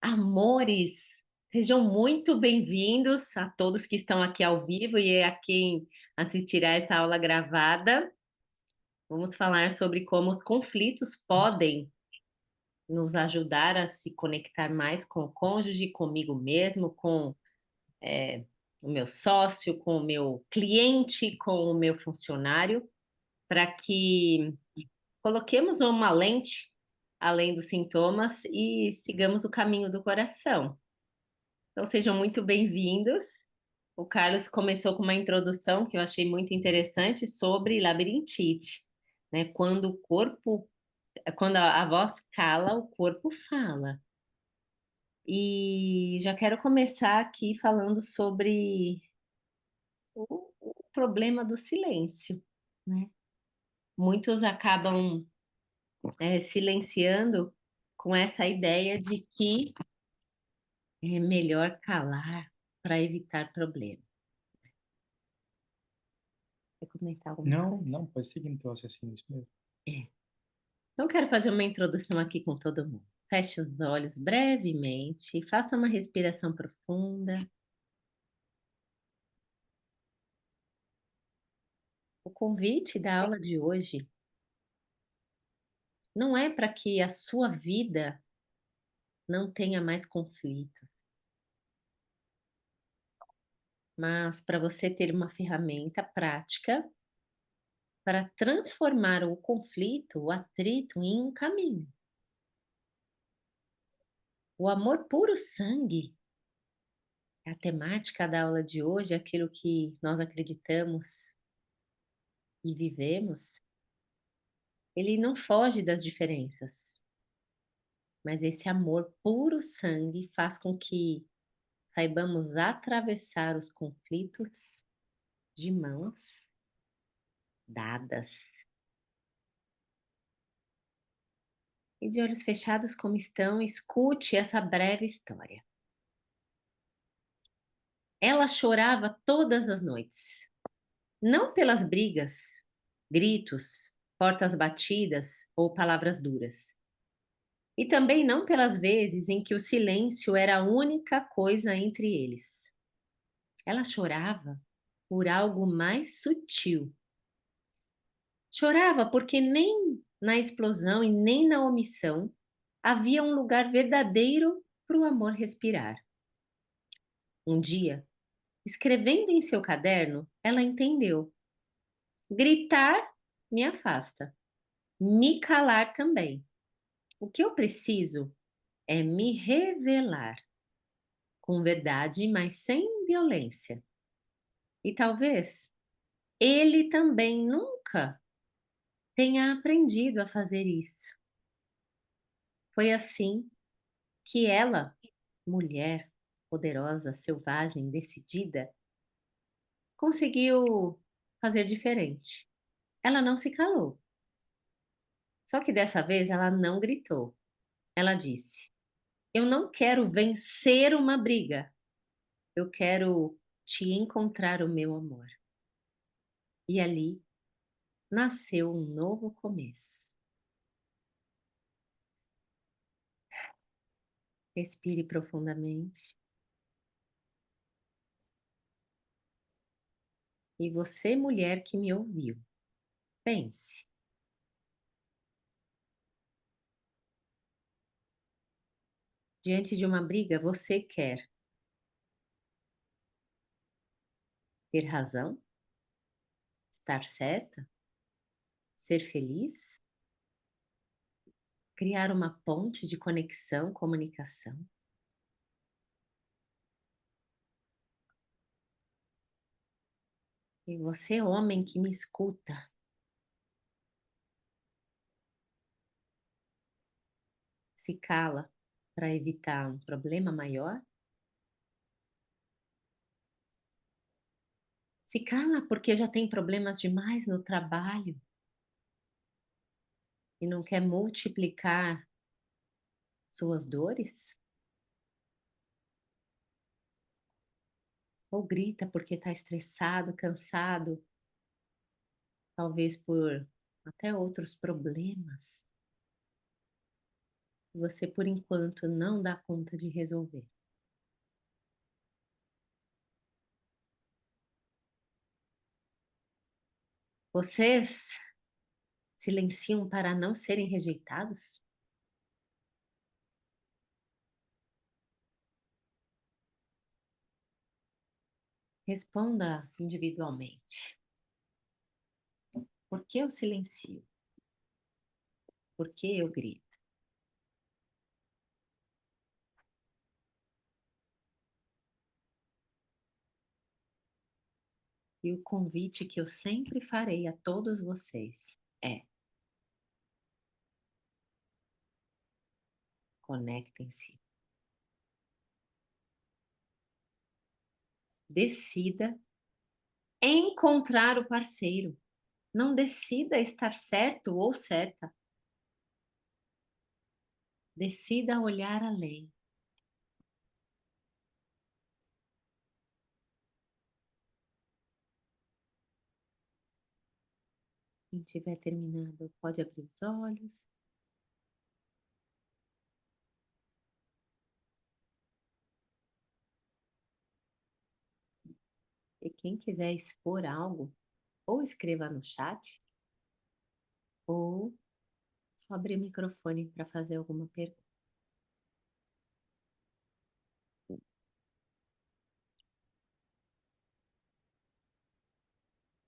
Amores, sejam muito bem-vindos a todos que estão aqui ao vivo e a quem assistirá essa aula gravada. Vamos falar sobre como os conflitos podem nos ajudar a se conectar mais com o cônjuge, comigo mesmo, com o meu sócio, com o meu cliente, com o meu funcionário, para que coloquemos uma lente além dos sintomas e sigamos o caminho do coração. Então, sejam muito bem-vindos. O Carlos começou com uma introdução que eu achei muito interessante sobre labirintite, né? Quando a voz cala, o corpo fala. E já quero começar aqui falando sobre o problema do silêncio, né? Muitos acabam silenciando com essa ideia de que é melhor calar para evitar problemas. Quer comentar alguma Não, coisa? não, pode seguir no teu raciocínio, isso mesmo. É. Então, quero fazer uma introdução aqui com todo mundo. Feche os olhos brevemente, faça uma respiração profunda. O convite da aula de hoje não é para que a sua vida não tenha mais conflito, mas para você ter uma ferramenta prática para transformar o conflito, o atrito, em um caminho. O amor puro sangue é a temática da aula de hoje, aquilo que nós acreditamos e vivemos. Ele não foge das diferenças, mas esse amor puro sangue faz com que saibamos atravessar os conflitos de mãos dadas. E de olhos fechados como estão, escute essa breve história. Ela chorava todas as noites, não pelas brigas, gritos, portas batidas ou palavras duras. E também não pelas vezes em que o silêncio era a única coisa entre eles. Ela chorava por algo mais sutil. Chorava porque nem na explosão e nem na omissão havia um lugar verdadeiro para o amor respirar. Um dia, escrevendo em seu caderno, ela entendeu: gritar me afasta, me calar também. O que eu preciso é me revelar com verdade, mas sem violência. E talvez ele também nunca tenha aprendido a fazer isso. Foi assim que ela, mulher poderosa, selvagem, decidida, conseguiu fazer diferente. Ela não se calou. Só que dessa vez ela não gritou. Ela disse: eu não quero vencer uma briga. Eu quero te encontrar o meu amor. E ali nasceu um novo começo. Respire profundamente. E você, mulher que me ouviu, pense. Diante de uma briga, você quer ter razão? Estar certa? Ser feliz? Criar uma ponte de conexão, comunicação? E você, homem que me escuta, se cala para evitar um problema maior? Se cala porque já tem problemas demais no trabalho e não quer multiplicar suas dores? Ou grita porque está estressado, cansado, talvez por até outros problemas? você, por enquanto, não dá conta de resolver. Vocês silenciam para não serem rejeitados? Responda individualmente. Por que eu silencio? Por que eu grito? E o convite que eu sempre farei a todos vocês é: conectem-se. Decida encontrar o parceiro. Não decida estar certo ou certa. Decida olhar além. Quem estiver terminando, pode abrir os olhos. E quem quiser expor algo, ou escreva no chat, ou só abrir o microfone para fazer alguma pergunta.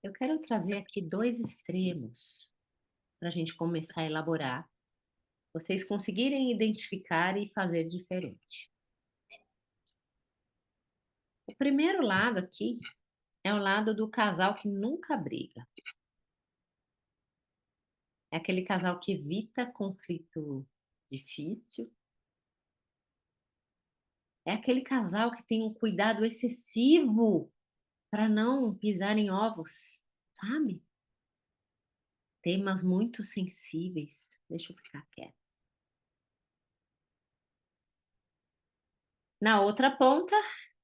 Eu quero trazer aqui dois extremos para a gente começar a elaborar. Vocês conseguirem identificar e fazer diferente. O primeiro lado aqui é o lado do casal que nunca briga. É aquele casal que evita conflito difícil. É aquele casal que tem um cuidado excessivo para não pisar em ovos, sabe? Temas muito sensíveis. Deixa eu ficar quieta. Na outra ponta,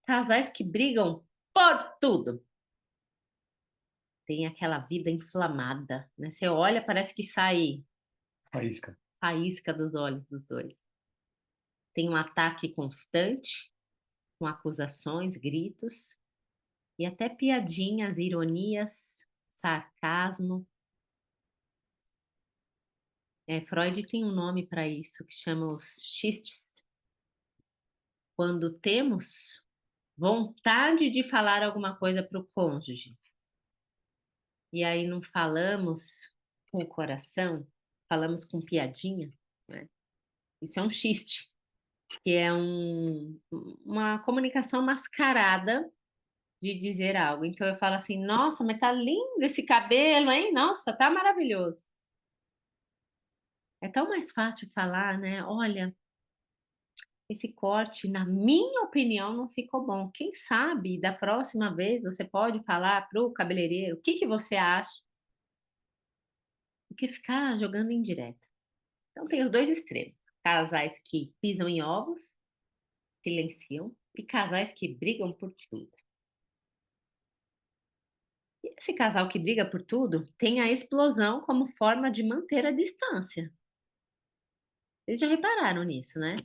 casais que brigam por tudo. Tem aquela vida inflamada, né? Você olha, parece que sai Faísca. faísca dos olhos dos dois. Tem um ataque constante, com acusações, gritos e até piadinhas, ironias, sarcasmo. Freud tem um nome para isso que chama os xistes. Quando temos vontade de falar alguma coisa para o cônjuge e aí não falamos com o coração, falamos com piadinha, né? Isso é um xiste, que é uma comunicação mascarada de dizer algo. Então eu falo assim: nossa, mas tá lindo esse cabelo, hein? Nossa, tá maravilhoso. É tão mais fácil falar, né? Olha, esse corte, na minha opinião, não ficou bom. Quem sabe da próxima vez você pode falar para o cabeleireiro o que que você acha, do que ficar jogando indireta. Então tem os dois extremos: casais que pisam em ovos, silenciam, e casais que brigam por tudo. E esse casal que briga por tudo tem a explosão como forma de manter a distância. Vocês já repararam nisso, né?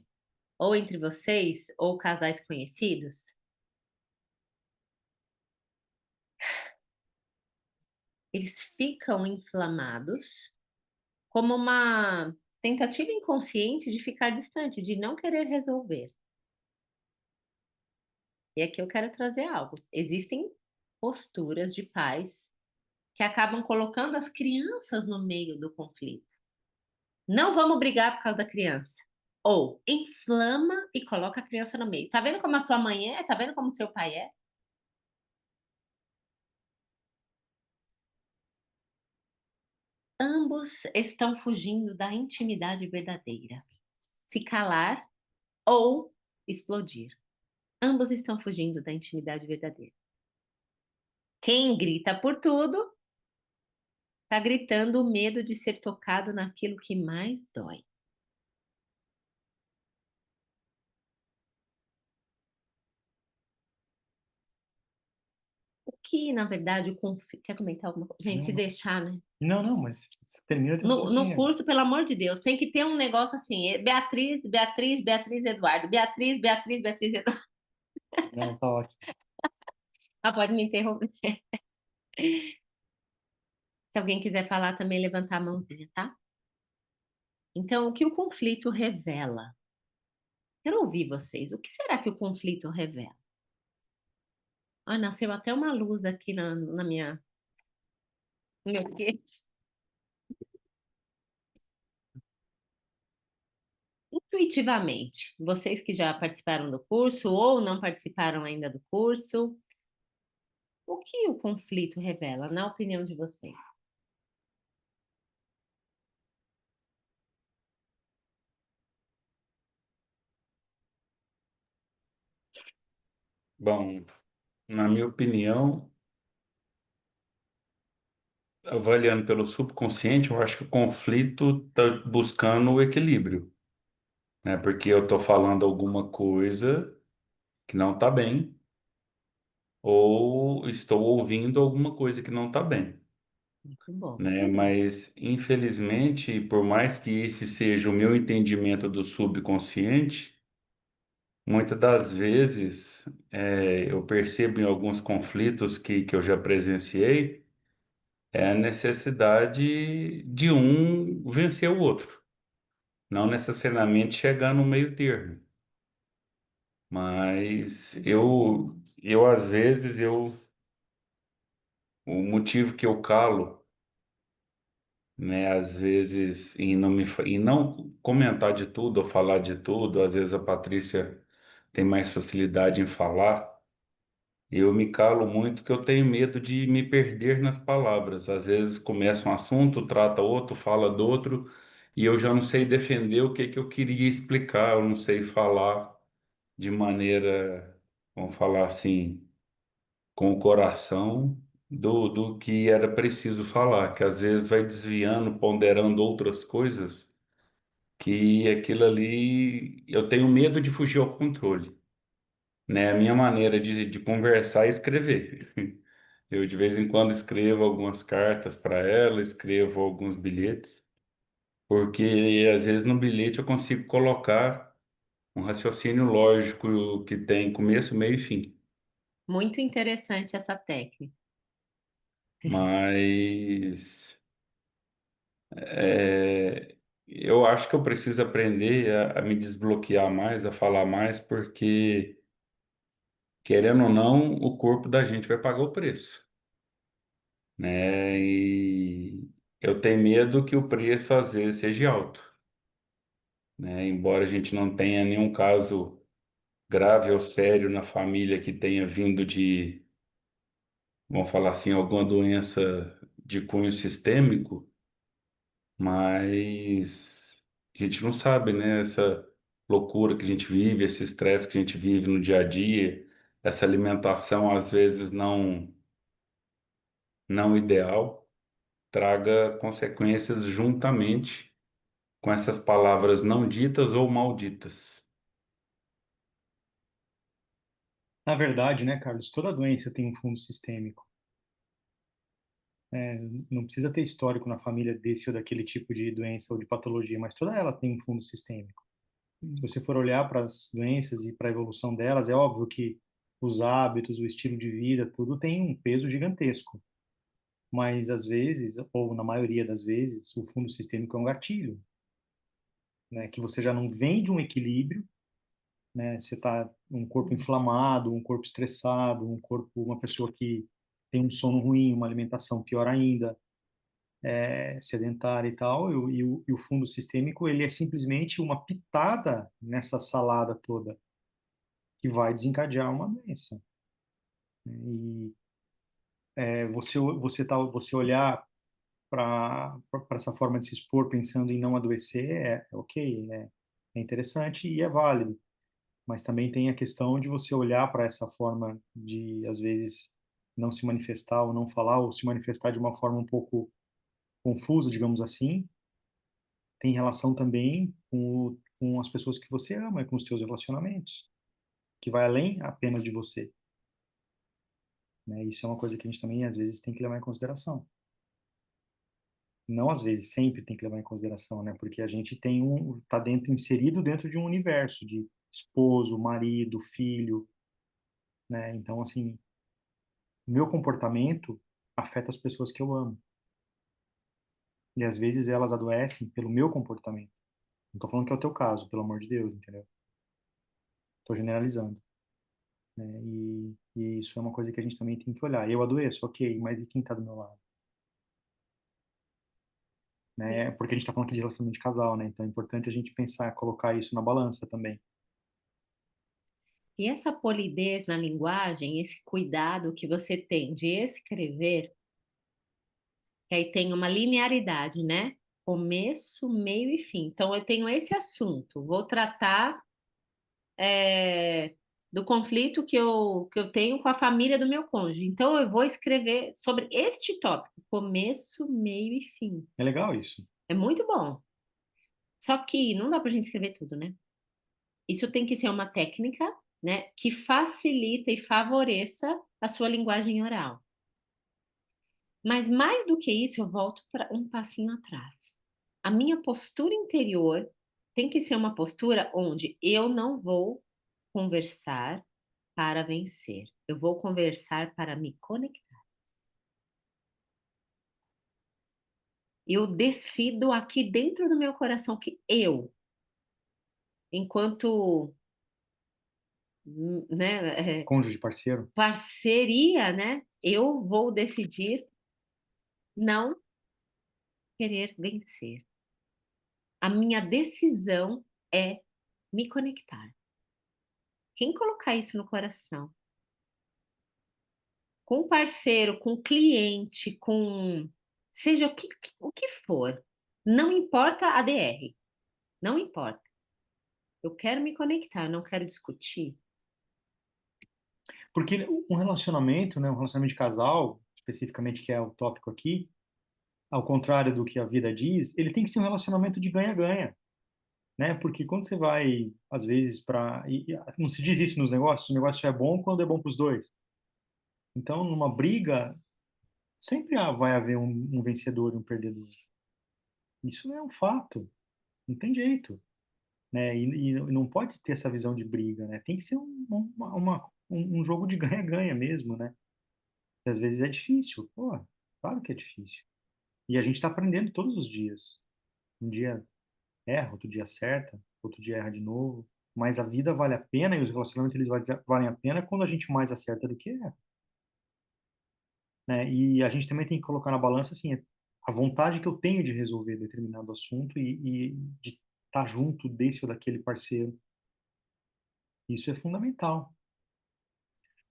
Ou entre vocês, ou casais conhecidos, eles ficam inflamados como uma tentativa inconsciente de ficar distante, de não querer resolver. E aqui eu quero trazer algo. Existem posturas de pais que acabam colocando as crianças no meio do conflito. Não vamos brigar por causa da criança. Ou inflama e coloca a criança no meio. Tá vendo como a sua mãe é? Tá vendo como o seu pai é? Ambos estão fugindo da intimidade verdadeira. Se calar ou explodir. Ambos estão fugindo da intimidade verdadeira. Quem grita por tudo está gritando o medo de ser tocado naquilo que mais dói. O que, na verdade, o conflito. Quer comentar alguma coisa? Gente, Não, se não. deixar, né? Não, não, mas termina teu No raciocínio. curso, pelo amor de Deus, tem que ter um negócio assim: Beatriz, Beatriz, Beatriz Eduardo. Beatriz, Beatriz, Beatriz Eduardo. Não, tá ótimo. Ah, pode me interromper. Se alguém quiser falar também, levantar a mãozinha, tá? Então, o que o conflito revela? Quero ouvir vocês. O que será que o conflito revela? Ah, nasceu até uma luz aqui na minha, no meu queixo. Intuitivamente, vocês que já participaram do curso ou não participaram ainda do curso, o que o conflito revela, na opinião de vocês? Bom, na minha opinião, avaliando pelo subconsciente, eu acho que o conflito está buscando o equilíbrio, né? Porque eu estou falando alguma coisa que não está bem, ou estou ouvindo alguma coisa que não está bem, Muito bom, né? muito bem. Mas, infelizmente, por mais que esse seja o meu entendimento do subconsciente, muitas das vezes eu percebo em alguns conflitos que eu já presenciei é a necessidade de um vencer o outro, não necessariamente chegar no meio termo. Mas eu às vezes, o motivo que eu calo, né, às vezes, em não comentar de tudo ou falar de tudo, às vezes a Patrícia tem mais facilidade em falar. Eu me calo muito que eu tenho medo de me perder nas palavras. Às vezes começa um assunto, trata outro, fala do outro, e eu já não sei defender o que que eu queria explicar, eu não sei falar de maneira, vamos falar assim, com o coração do que era preciso falar, que às vezes vai desviando, ponderando outras coisas, que aquilo ali eu tenho medo de fugir ao controle, né? A minha maneira de conversar é escrever. Eu de vez em quando escrevo algumas cartas para ela, escrevo alguns bilhetes, porque às vezes no bilhete eu consigo colocar um raciocínio lógico que tem começo, meio e fim. Muito interessante essa técnica. Mas é, eu acho que eu preciso aprender a me desbloquear mais, a falar mais, porque querendo ou não, o corpo da gente vai pagar o preço, né? E eu tenho medo que o preço às vezes seja alto, né? Embora a gente não tenha nenhum caso grave ou sério na família que tenha vindo de, vamos falar assim, alguma doença de cunho sistêmico, mas a gente não sabe, né? Essa loucura que a gente vive, esse estresse que a gente vive no dia a dia, essa alimentação às vezes não ideal, traga consequências juntamente com essas palavras não ditas ou malditas. Na verdade, né, Carlos, toda doença tem um fundo sistêmico. É, não precisa ter histórico na família desse ou daquele tipo de doença ou de patologia, mas toda ela tem um fundo sistêmico. Se você for olhar para as doenças e para a evolução delas, é óbvio que os hábitos, o estilo de vida, tudo tem um peso gigantesco. Mas às vezes, ou na maioria das vezes, o fundo sistêmico é um gatilho, né, que você já não vem de um equilíbrio, né? Você está um corpo inflamado, um corpo estressado, um corpo, uma pessoa que tem um sono ruim, uma alimentação pior ainda, sedentária e tal, e o fundo sistêmico, ele é simplesmente uma pitada nessa salada toda que vai desencadear uma doença. E você olhar para essa forma de se expor pensando em não adoecer é ok, é interessante e é válido. Mas também tem a questão de você olhar para essa forma de, às vezes, não se manifestar ou não falar, ou se manifestar de uma forma um pouco confusa, digamos assim, tem relação também com as pessoas que você ama, e com os seus relacionamentos, que vai além apenas de você. né? Isso é uma coisa que a gente também, às vezes, tem que levar em consideração. Não às vezes, sempre tem que levar em consideração, né? Porque a gente tá inserido dentro de um universo de esposo, marido, filho, né? Então, assim, o meu comportamento afeta as pessoas que eu amo. E às vezes elas adoecem pelo meu comportamento. Não tô falando que é o teu caso, pelo amor de Deus, entendeu? Tô generalizando, né? E isso é uma coisa que a gente também tem que olhar. Eu adoeço, ok, mas e quem tá do meu lado? Né? Porque a gente tá falando aqui de relacionamento de casal, né? Então é importante a gente pensar, colocar isso na balança também. E essa polidez na linguagem, esse cuidado que você tem de escrever, que aí tem uma linearidade, né? Começo, meio e fim. Então, eu tenho esse assunto, vou tratar é, do conflito que eu tenho com a família do meu cônjuge. Então, eu vou escrever sobre este tópico, começo, meio e fim. É legal isso. É muito bom. Só que não dá pra gente escrever tudo, né? Isso tem que ser uma técnica, né, que facilita e favoreça a sua linguagem oral. Mas mais do que isso, eu volto para um passinho atrás. A minha postura interior tem que ser uma postura onde eu não vou conversar para vencer. Eu vou conversar para me conectar. Eu decido aqui dentro do meu coração que eu, enquanto, né, Cônjuge, parceiro. parceria, né, eu vou decidir não querer vencer. A minha decisão é me conectar. Quem colocar isso no coração, com parceiro, com cliente, com seja o que for, não importa a DR, não importa. Eu quero me conectar, eu não quero discutir. Porque um relacionamento, né, um relacionamento de casal, especificamente que é o tópico aqui, ao contrário do que a vida diz, ele tem que ser um relacionamento de ganha-ganha, né? Porque quando você vai, às vezes, não se diz isso nos negócios, o negócio é bom quando é bom para os dois. Então, numa briga, sempre vai haver um vencedor e um perdedor. Isso é um fato, não tem jeito, né? E não pode ter essa visão de briga, né? Tem que ser um jogo de ganha-ganha mesmo, né? E às vezes é difícil, pô, claro que é difícil. E a gente está aprendendo todos os dias. Um dia erra, outro dia acerta, outro dia erra de novo. Mas a vida vale a pena e os relacionamentos eles valem a pena quando a gente mais acerta do que erra, né? E a gente também tem que colocar na balança assim a vontade que eu tenho de resolver determinado assunto e de estar junto desse ou daquele parceiro. Isso é fundamental.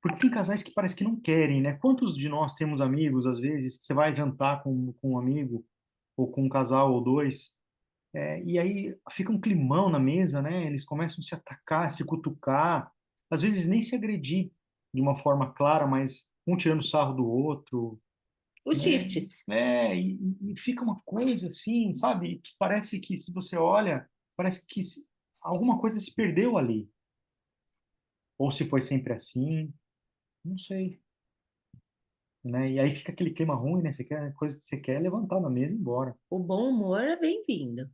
Porque tem casais que parece que não querem, né? Quantos de nós temos amigos, às vezes, que você vai jantar com um amigo ou com um casal ou dois, e aí fica um climão na mesa, né? Eles começam a se atacar, se cutucar, às vezes nem se agredir de uma forma clara, mas um tirando sarro do outro, Os né? xistes. E fica uma coisa assim, sabe? Que parece que se você olha, parece que alguma coisa se perdeu ali. Ou se foi sempre assim, não sei, né? E aí fica aquele clima ruim, né? Você quer coisa que você quer é levantar da mesa e ir embora. O bom humor é bem-vindo,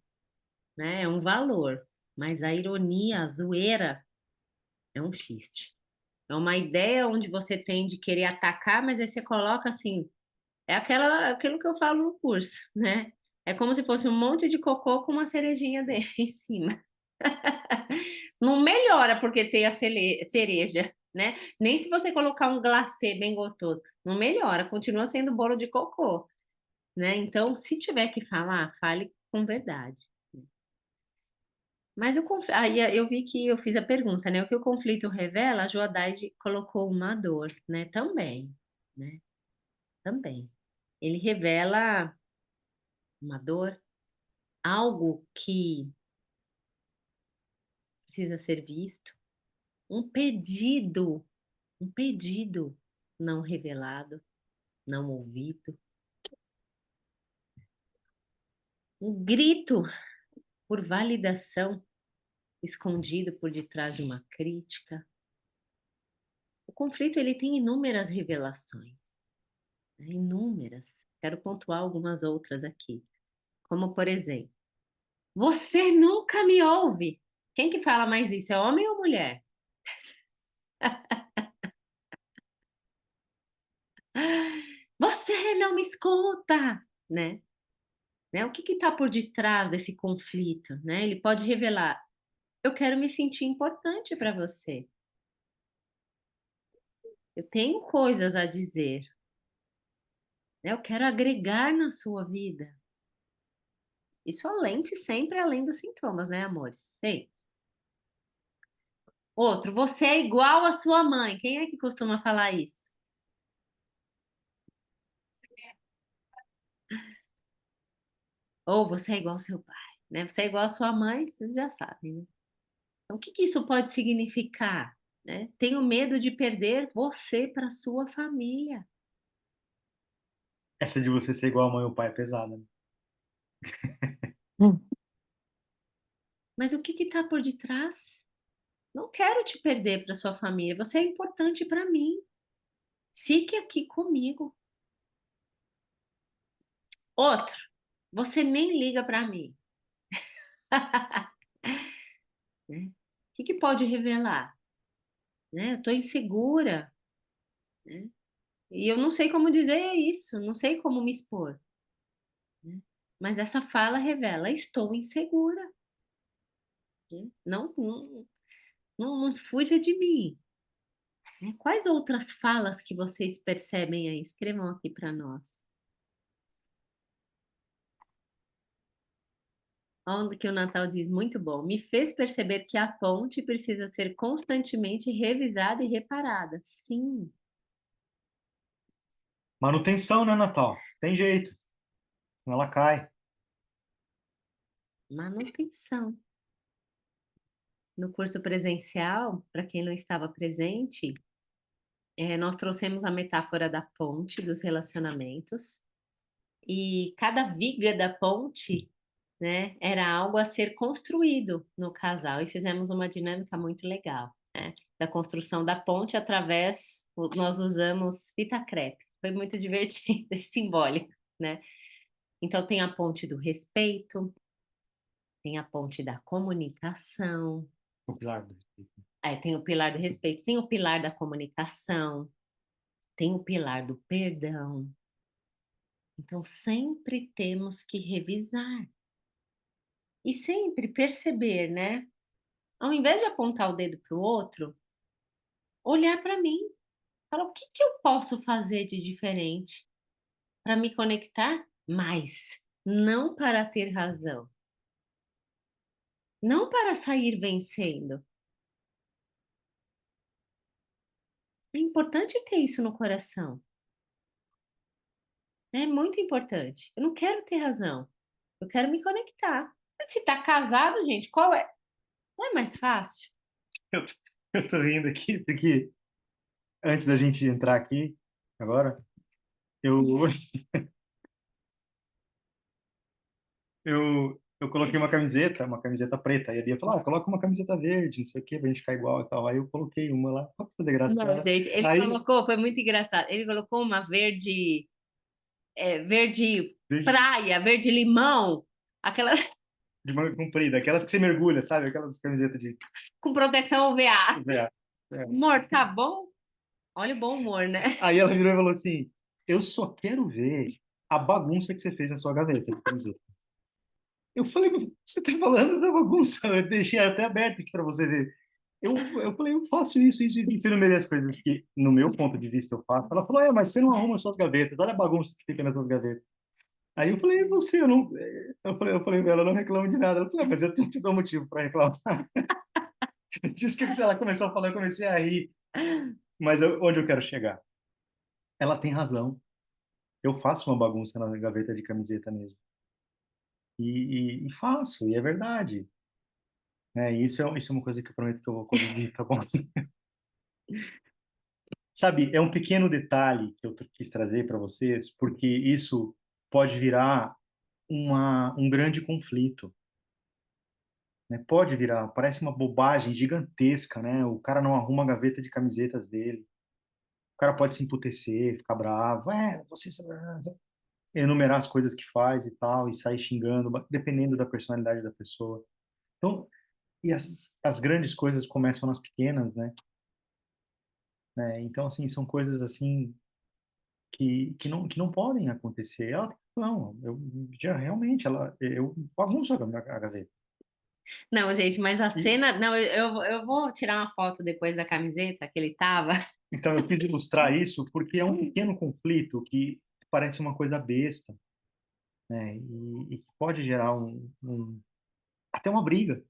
né? É um valor. Mas a ironia, a zoeira, é um xiste. É uma ideia onde você tem de querer atacar, mas aí você coloca assim, é aquilo que eu falo no curso, né? É como se fosse um monte de cocô com uma cerejinha dele em cima. Não melhora porque tem a cereja, né? Nem se você colocar um glacê bem gostoso, não melhora, continua sendo bolo de cocô, né? Então, se tiver que falar, fale com verdade. Mas aí eu vi que eu fiz a pergunta, né? O que o conflito revela, a Joadaide colocou uma dor, né? Também, né? Também. Ele revela uma dor, algo que precisa ser visto, um pedido não revelado, não ouvido, um grito por validação escondido por detrás de uma crítica, O conflito ele tem inúmeras revelações, né, inúmeras. Quero pontuar algumas outras aqui, como por exemplo: "Você nunca me ouve". Quem que fala mais isso, é homem ou mulher? "Você não me escuta", né, o que está por detrás desse conflito, né? Ele pode revelar: "Eu quero me sentir importante para você, eu tenho coisas a dizer, né, eu quero agregar na sua vida". Isso sempre além dos sintomas, né, amores? Sempre. Outro: "Você é igual à sua mãe". Quem é que costuma falar isso? Ou "Você é igual ao seu pai", né, "Você é igual à sua mãe", vocês já sabem, né. Então o que que isso pode significar, né? "Tenho medo de perder você para sua família". Essa de você ser igual a mãe ou pai é pesada, né? Hum. Mas o que está por detrás? "Não quero te perder para sua família, você é importante para mim, fique aqui comigo". Outro: "Você nem liga para mim". Né. O que que pode revelar? Né, eu tô insegura, né, e eu não sei como dizer isso, não sei como me expor, né. Mas essa fala revela: estou insegura, né, não fuja de mim, né. Quais outras falas que vocês percebem aí? Escrevam aqui para nós. Onde que o Natal diz: "Muito bom, me fez perceber que a ponte precisa ser constantemente revisada e reparada". Sim, Manutenção, né, Natal? Tem jeito, senão ela cai. manutenção. No curso presencial, para quem não estava presente, nós trouxemos a metáfora da ponte dos relacionamentos, e cada viga da ponte, né, era algo a ser construído no casal, e fizemos uma dinâmica muito legal, né, da construção da ponte nós usamos fita crepe, foi muito divertido e simbólico, né. Então tem a ponte do respeito, tem a ponte da comunicação, O pilar do respeito. tem o pilar do respeito, tem o pilar da comunicação, tem o pilar do perdão. Então, sempre temos que revisar e sempre perceber, né? Ao invés de apontar o dedo para o outro, olhar para mim, falar o que que eu posso fazer de diferente para me conectar mais, não para ter razão, não para sair vencendo. É importante ter isso no coração. É muito importante. Eu não quero ter razão. Eu quero me conectar. Mas se tá casado, gente, qual é? Não é mais fácil? Eu tô, eu tô rindo aqui porque antes da gente entrar aqui, agora, eu, eu coloquei uma camiseta preta. E a Bia falou, coloca uma camiseta verde, não sei o quê, pra gente ficar igual e tal. Aí eu coloquei uma lá, só pra fazer graça pra Não, ela. gente, ele Aí, colocou, foi muito engraçado. Ele colocou uma verde, verde verde praia, verde limão, aquela de manga comprida, aquelas que você mergulha, sabe? Aquelas camisetas de com proteção UVA. VA. É. Amor, tá bom? Olha o bom humor, né? Aí ela virou e falou assim, eu só quero ver a bagunça que você fez na sua gaveta de camiseta. Eu falei, você tá falando da bagunça? Eu deixei até aberto aqui para você ver. Eu falei, eu faço isso, e você não merece coisas que, no meu ponto de vista, eu faço. Ela falou, mas você não arruma suas gavetas, olha a bagunça que fica nas suas gavetas. Aí eu falei, você, eu não. Eu falei, ela não reclama de nada. Ela falou, mas eu te dou motivo para reclamar. Diz que ela começou a falar, eu comecei a rir. Mas onde eu quero chegar? Ela tem razão. Eu faço uma bagunça na gaveta de camiseta mesmo. E faço, e é verdade. Isso é uma coisa que eu prometo que eu vou corrigir, tá bom? Sabe, é um pequeno detalhe que eu quis trazer para vocês, porque isso pode virar um grande conflito, né? Pode virar, parece uma bobagem gigantesca, né? O cara não arruma a gaveta de camisetas dele. cara pode se emputecer, ficar bravo, você enumerar as coisas que faz e tal, e sair xingando, dependendo da personalidade da pessoa. Então, e as grandes coisas começam nas pequenas, né? Então, assim, são coisas assim que não podem acontecer. Ela, não, eu já realmente, eu bagunço a gaveta. Não, gente, mas a E, cena. Não, eu vou tirar uma foto depois da camiseta que ele tava. então, eu quis ilustrar isso porque é um pequeno conflito que parece uma coisa besta, né? E que pode gerar até uma briga.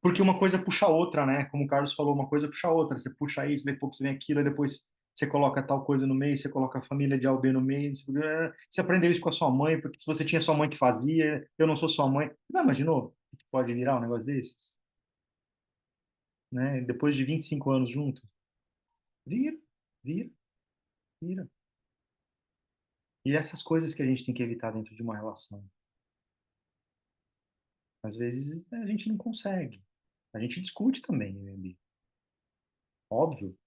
Porque uma coisa puxa a outra, né? Como o Carlos falou, uma coisa puxa a outra. Você puxa isso, depois você vem aquilo, e depois você coloca tal coisa no meio, você coloca a família de A ou B no meio. Você aprendeu isso com a sua mãe, porque se você tinha sua mãe que fazia, eu não sou sua mãe. Não imaginou que pode virar um negócio desses? Né? Depois de 25 anos juntos? Vira, vira, vira. E essas coisas que a gente tem que evitar dentro de uma relação. Às vezes a gente não consegue. A gente discute também, né, Bi? Óbvio,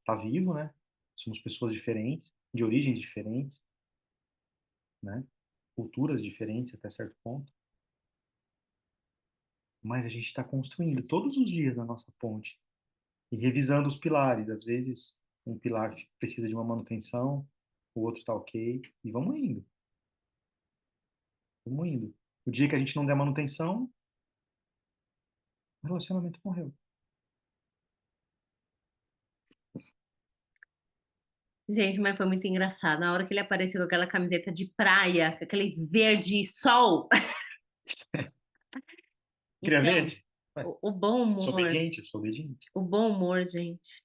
tá vivo, né? Somos pessoas diferentes, de origens diferentes, né? Culturas diferentes até certo ponto, mas a gente está construindo todos os dias a nossa ponte e revisando os pilares. Às vezes, um pilar precisa de uma manutenção, o outro está ok, e vamos indo, vamos indo. O dia que a gente não der manutenção, o relacionamento morreu. Gente, mas foi muito engraçado. Na hora que ele apareceu com aquela camiseta de praia, com aquele verde sol. Queria Então, verde? Ué, o bom sou humor, obediente, eu sou obediente. o bom humor, gente,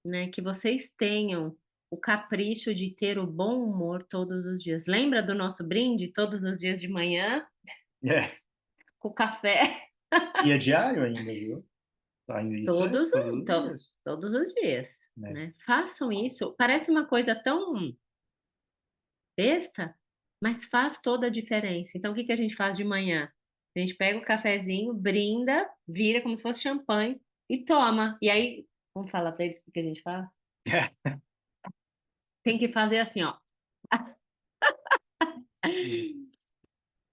né? Que vocês tenham o capricho de ter o bom humor todos os dias. Lembra do nosso brinde todos os dias de manhã, É, com café? e é diário ainda, viu? Isso é Todos, todos os to- dias, todos os dias, né? né? Façam isso. Parece uma coisa tão besta, mas faz toda a diferença. Então, o que que a gente faz de manhã? A gente pega o cafezinho, brinda, vira como se fosse champanhe e toma. E aí, vamos falar para eles o que que a gente faz? Tem que fazer assim, ó.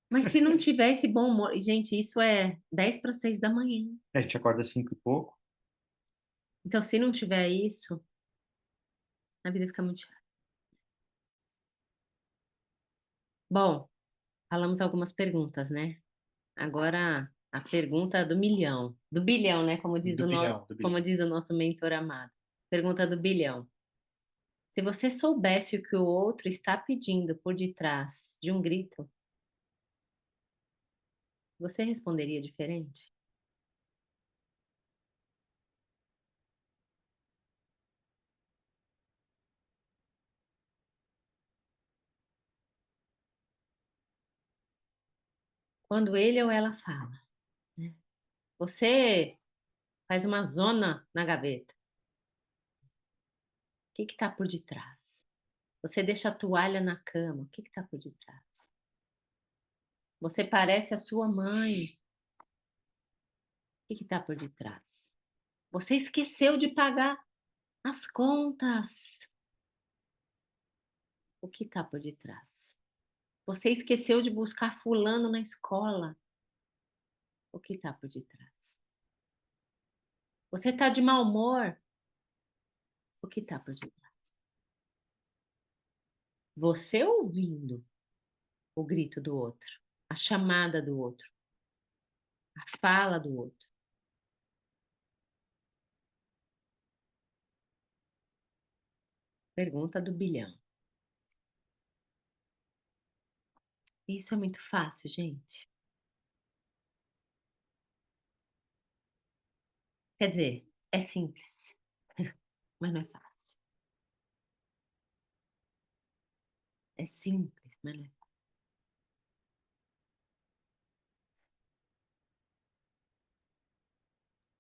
Mas se não tiver esse bom humor, gente, isso é 10 para 6 da manhã. A gente acorda 5 e pouco. Então, se não tiver isso, a vida fica muito chata. Bom, falamos algumas perguntas, né? Agora a pergunta do milhão, do bilhão, né? Do bilhão, do Como bilhão. diz o nosso mentor amado. Pergunta do bilhão. Se você soubesse o que o outro está pedindo por detrás de um grito, você responderia diferente? Quando ele ou ela fala, né? Você faz uma zona na gaveta. O que está por detrás? Você deixa a toalha na cama. O que está por detrás? Você parece a sua mãe. O que está por detrás? Você esqueceu de pagar as contas. O que está por detrás? Você esqueceu de buscar fulano na escola. O que está por detrás? Você está de mau humor. O que está por detrás? Você ouvindo o grito do outro, a chamada do outro, a fala do outro. Pergunta do bilhão. Isso é muito fácil, gente. Quer dizer, é simples, mas não é fácil. É simples, mas não é fácil.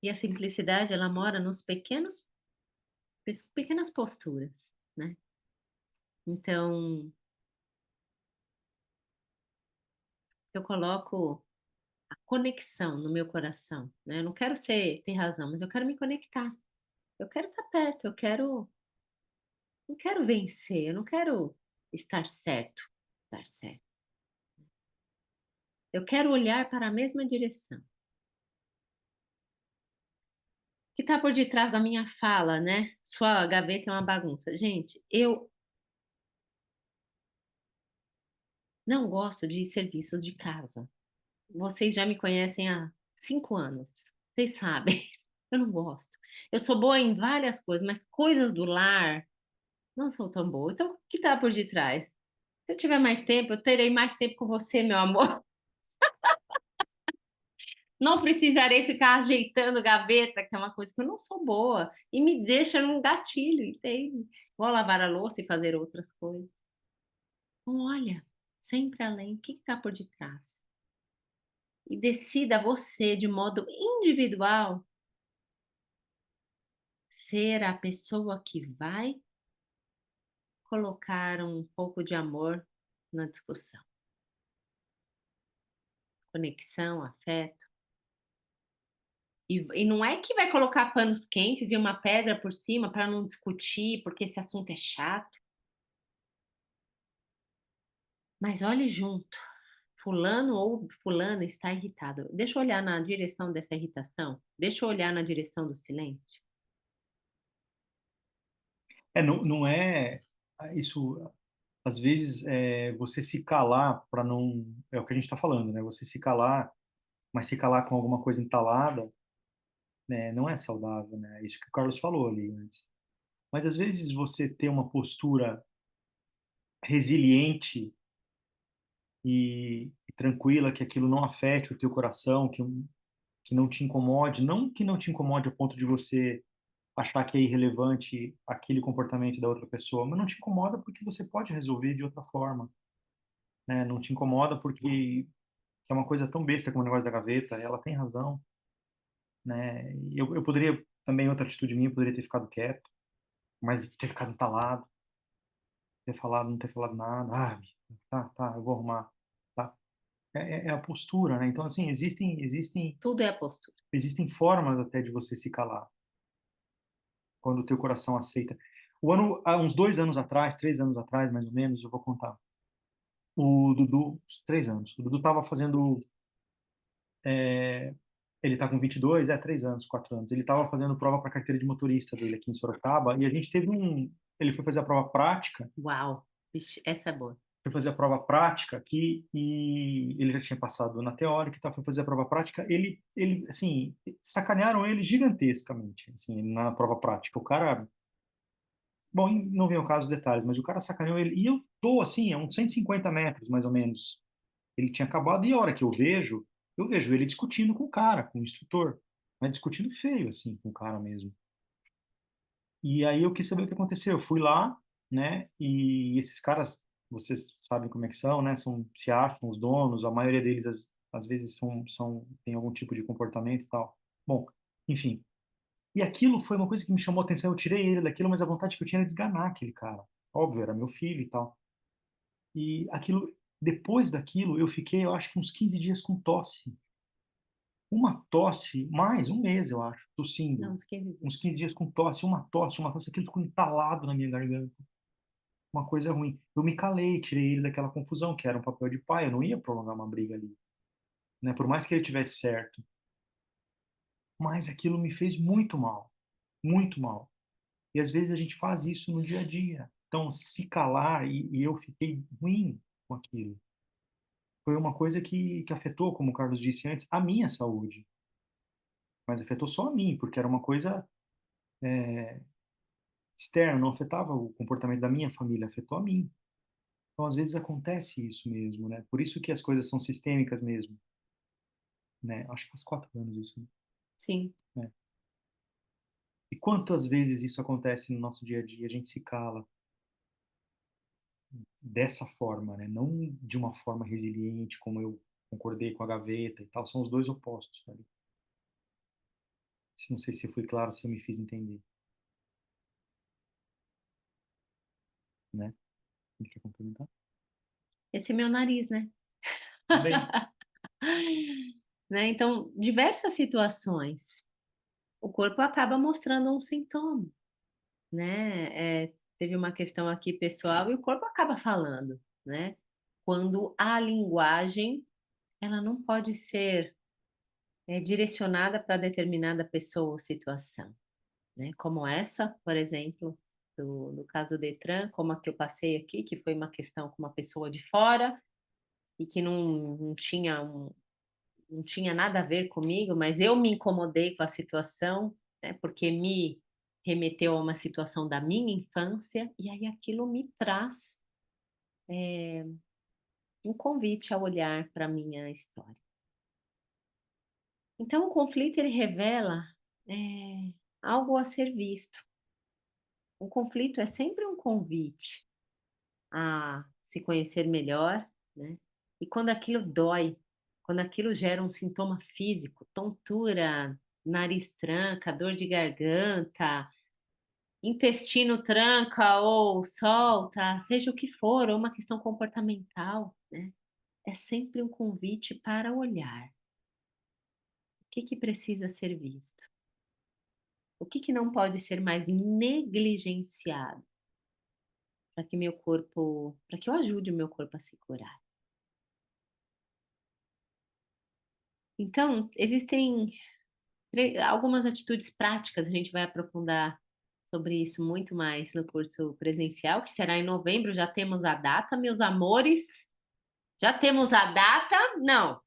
E a simplicidade, ela mora nos pequenas posturas, né? Então, eu coloco a conexão no meu coração, né? Eu não quero ter razão, mas eu quero me conectar. Eu quero estar perto, eu quero. não quero vencer, eu não quero estar certo, estar certo. Eu quero olhar para a mesma direção. O que está por detrás da minha fala, né? Sua gaveta é uma bagunça. Gente, eu não gosto de serviços de casa. Vocês já me conhecem há 5 anos. Vocês sabem. Eu não gosto. Eu sou boa em várias coisas, mas coisas do lar não sou tão boa. Então, o que está por detrás? Se eu tiver mais tempo, eu terei mais tempo com você, meu amor. Não precisarei ficar ajeitando gaveta, que é uma coisa que eu não sou boa. E me deixa num gatilho, entende? Vou lavar a louça e fazer outras coisas. Então, olha, sempre além, o que está por detrás? E decida você, de modo individual, ser a pessoa que vai colocar um pouco de amor na discussão. Conexão, afeto. E não é que vai colocar panos quentes e uma pedra por cima para não discutir, porque esse assunto é chato. Mas olhe junto. Fulano ou fulana está irritado. Deixa eu olhar na direção dessa irritação. Deixa eu olhar na direção do silêncio. Não é isso. Às vezes, você se calar para não. É o que a gente está falando, né? Você se calar, mas se calar com alguma coisa entalada, né? Não é saudável, né? É isso que o Carlos falou ali antes. Mas às vezes você ter uma postura resiliente e tranquila, que aquilo não afete o teu coração, que não te incomode, não que não te incomode a ponto de você achar que é irrelevante aquele comportamento da outra pessoa, mas não te incomoda porque você pode resolver de outra forma, né? Não te incomoda porque que é uma coisa tão besta como o negócio da gaveta, ela tem razão, né? Eu poderia, também outra atitude minha, eu poderia ter ficado quieto, mas ter ficado entalado, ter falado, não ter falado nada, tá, eu vou arrumar, tá? É a postura, né? Então, assim, Tudo é a postura. existem formas até de você se calar, quando o teu coração aceita. Há uns 2 anos atrás, 3 anos atrás, mais ou menos, eu vou contar. O Dudu, uns 3 anos. O Dudu estava fazendo. Ele está com 22, 3 anos, 4 anos. Ele estava fazendo prova para carteira de motorista dele aqui em Sorocaba. E a gente teve um. Ele foi fazer a prova prática. Uau! Vixe, essa é boa. Foi fazer a prova prática aqui e ele já tinha passado na teórica e tal. Foi fazer a prova prática. Assim, sacanearam ele gigantescamente, assim, na prova prática. O cara. Bom, não vem ao caso os detalhes, mas o cara sacaneou ele. E eu tô, assim, a uns 150 metros, mais ou menos. Ele tinha acabado, e a hora que eu vejo ele discutindo com o cara, com o instrutor, mas discutindo feio, assim, com o cara mesmo. E aí eu quis saber o que aconteceu. Eu fui lá, né, e esses caras, vocês sabem como é que são, né, se acham os donos, a maioria deles, às vezes, tem algum tipo de comportamento e tal. Bom, enfim. E aquilo foi uma coisa que me chamou a atenção, eu tirei ele daquilo, mas a vontade que eu tinha era desganar aquele cara. Óbvio, era meu filho e tal. E aquilo, depois daquilo, eu fiquei, eu acho que uns 15 dias com tosse. Uma tosse, mais um mês, eu acho, Não, tossindo. uns 15 dias. Uns 15 dias com tosse, uma tosse, aquilo ficou entalado na minha garganta. Uma coisa ruim. Eu me calei, tirei ele daquela confusão, que era um papel de pai, eu não ia prolongar uma briga ali, né? Por mais que ele tivesse certo. Mas aquilo me fez muito mal, muito mal. E às vezes a gente faz isso no dia a dia. Então, se calar, e eu fiquei ruim com aquilo. Foi uma coisa que afetou, como o Carlos disse antes, a minha saúde. Mas afetou só a mim, porque era uma coisa externa, não afetava o comportamento da minha família, afetou a mim. Então, às vezes acontece isso mesmo, né? Por isso que as coisas são sistêmicas mesmo, né? Acho que faz 4 anos isso, Sim, né? E quantas vezes isso acontece no nosso dia a dia? A gente se cala dessa forma, né? Não de uma forma resiliente, como eu concordei com a gaveta e tal. São os dois opostos, sabe? Não sei se fui claro, se eu me fiz entender, né? Ele quer complementar? esse é meu nariz, né? Também. Né? Então, diversas situações, o corpo acaba mostrando um sintoma, né? teve uma questão aqui pessoal e o corpo acaba falando, né? Quando a linguagem, ela não pode ser direcionada para determinada pessoa ou situação, né? Como essa, por exemplo, do caso do Detran, como a que eu passei aqui, que foi uma questão com uma pessoa de fora e que não tinha nada a ver comigo, mas eu me incomodei com a situação, né? Porque me remeteu a uma situação da minha infância e aí aquilo me traz um convite a olhar para a minha história. Então, o conflito ele revela algo a ser visto. O conflito é sempre um convite a se conhecer melhor, né? E quando aquilo dói, quando aquilo gera um sintoma físico, tontura, nariz tranca, dor de garganta, intestino tranca ou solta, seja o que for, ou uma questão comportamental, né? É sempre um convite para olhar. O que que precisa ser visto? O que que não pode ser mais negligenciado para que meu corpo, para que eu ajude o meu corpo a se curar? Então, existem algumas atitudes práticas, a gente vai aprofundar sobre isso muito mais no curso presencial, que será em novembro. Já temos a data, meus amores. Já temos a data? Não.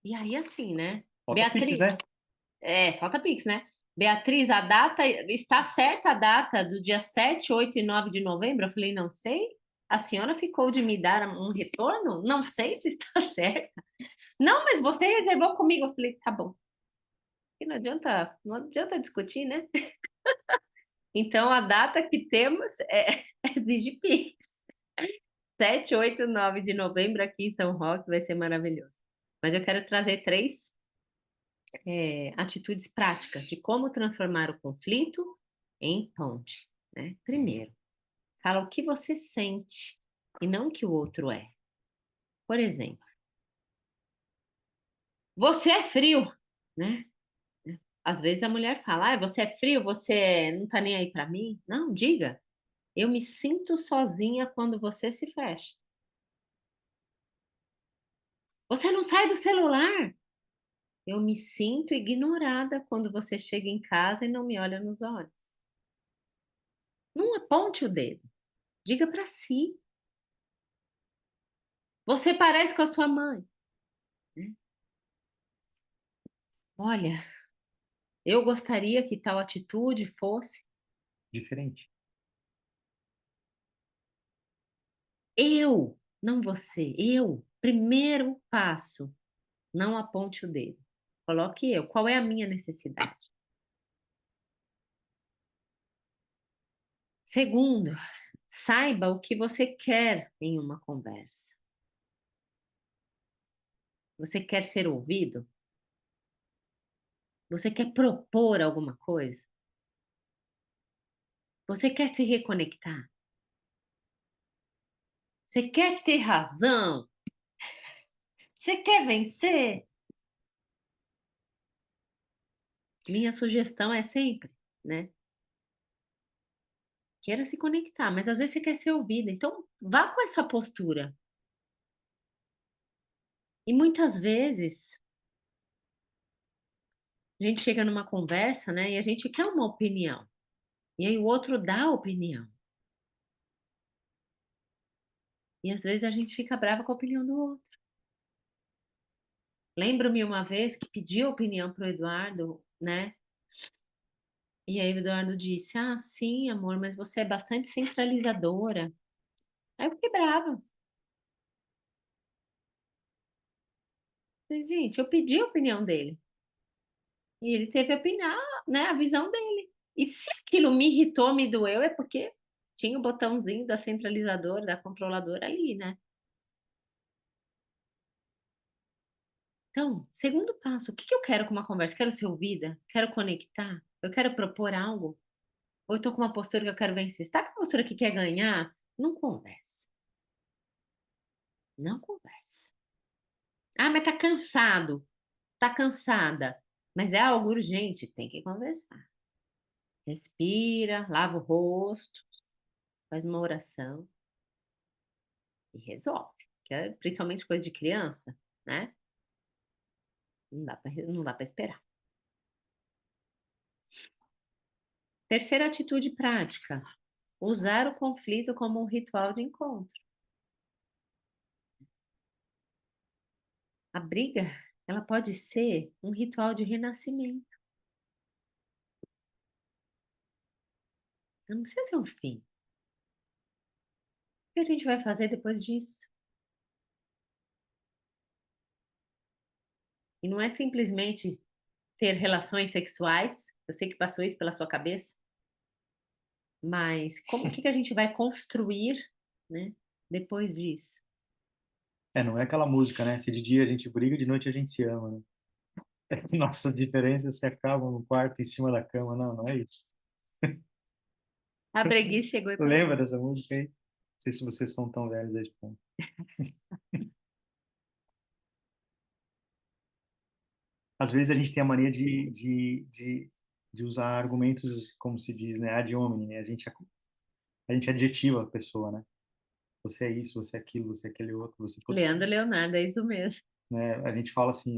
E aí, assim, né? Falta Pix, Beatriz, né? falta Pix, né? Beatriz, a data, está certa a data do dia 7, 8 e 9 de novembro? Eu falei, não sei. A senhora ficou de me dar um retorno? Não sei se está certa. Não, mas você reservou comigo. Eu falei, tá bom. E não adianta discutir, né? Então, a data que temos exige Pix. 7, 8, 9 de novembro aqui em São Roque vai ser maravilhoso. Mas eu quero trazer três atitudes práticas de como transformar o conflito em ponte, né? Primeiro, fala o que você sente e não o que o outro é. Por exemplo, você é frio, né? Às vezes a mulher fala, você é frio, você não tá nem aí para mim. Não, diga, eu me sinto sozinha quando você se fecha. Você não sai do celular. Eu me sinto ignorada quando você chega em casa e não me olha nos olhos. Não aponte o dedo. Diga para si. Você parece com a sua mãe, né? Olha, eu gostaria que tal atitude fosse Diferente. eu, não você. Eu. Primeiro passo, não aponte o dedo. Coloque eu. Qual é a minha necessidade? Segundo, saiba o que você quer em uma conversa. Você quer ser ouvido? Você quer propor alguma coisa? Você quer se reconectar? Você quer ter razão? Você quer vencer? Minha sugestão é sempre, né? Queira se conectar, mas às vezes você quer ser ouvida. Então, vá com essa postura. E muitas vezes a gente chega numa conversa, né? E a gente quer uma opinião. E aí o outro dá a opinião. E às vezes a gente fica brava com a opinião do outro. Lembro-me uma vez que pedi a opinião para o Eduardo, né? E aí o Eduardo disse: Ah, sim, amor, mas você é bastante centralizadora. Aí eu fiquei brava. Falei, gente, eu pedi a opinião dele. E ele teve a opinião, né, a visão dele. E se aquilo me irritou, me doeu, é porque tinha o botãozinho da centralizadora, da controladora ali, né? Então, segundo passo, o que que eu quero com uma conversa? Quero ser ouvida? Quero conectar? Eu quero propor algo? Ou eu tô com uma postura que eu quero vencer? Se tá com uma postura que quer ganhar, não conversa. Não conversa. Ah, mas tá cansado. Tá cansada. Mas é algo urgente, tem que conversar. Respira, lava o rosto. faz uma oração e resolve. Que é principalmente coisa de criança, né? Não dá para esperar. Terceira atitude prática: usar o conflito como um ritual de encontro. A briga, ela pode ser um ritual de renascimento. Não precisa ser um fim. O que a gente vai fazer depois disso? E não é simplesmente ter relações sexuais. Eu sei que passou isso pela sua cabeça, mas como que a gente vai construir, né, depois disso? Não é aquela música, né? Se de dia a gente briga, de noite a gente se ama, né? Nossas diferenças se acabam no quarto, em cima da cama. Não, não é isso. A breguice chegou e passou. Lembra dessa música aí? Não sei se vocês são tão velhos a esse ponto. Às vezes a gente tem a mania de usar argumentos, como se diz, né? Ad hominem, né? A gente adjetiva a pessoa, né? Você é isso, você é aquilo, você é aquele outro, você pode, Leandro Leonardo, é isso mesmo. né? A gente fala assim,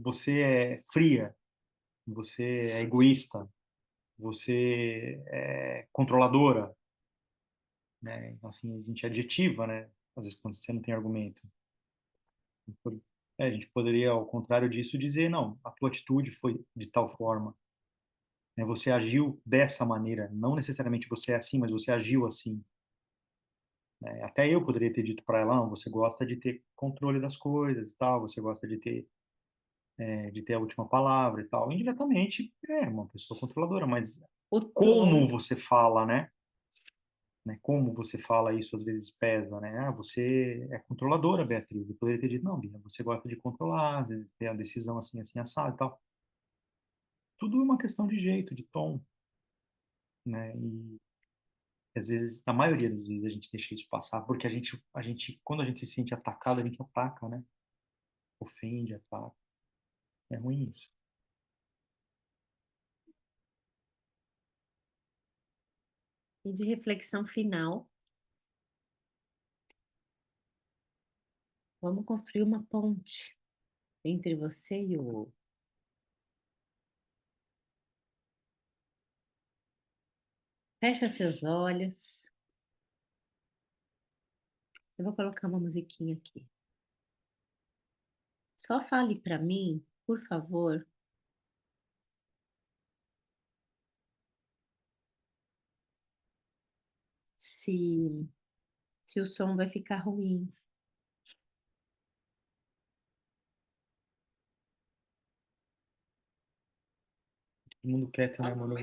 você é fria, você é egoísta, você é controladora, né? Então, assim, a gente adjetiva, né? Às vezes quando você não tem argumento. A gente poderia, ao contrário disso, dizer, não, a tua atitude foi de tal forma, né? Você agiu dessa maneira, não necessariamente você é assim, mas você agiu assim, né? Até eu poderia ter dito para ela, não, você gosta de ter controle das coisas e tal, você gosta de ter a última palavra e tal. Indiretamente, é uma pessoa controladora, mas O como tom, você fala, né? Como você fala isso às vezes pesa, né? Ah, você é controladora, Beatriz. Eu poderia ter dito, não, Bia, você gosta de controlar, de ter a decisão assim, assim, assado e tal. Tudo é uma questão de jeito, de tom, né? E às vezes, na maioria das vezes, a gente deixa isso passar, porque quando a gente se sente atacado, a gente ataca, né? Ofende, ataca. É ruim isso. e de reflexão final, vamos construir uma ponte entre você e o outro. Fecha seus olhos. Eu vou colocar uma musiquinha aqui. Só fale para mim, por favor, se, se o som vai ficar ruim. Todo mundo quieto, né, mano?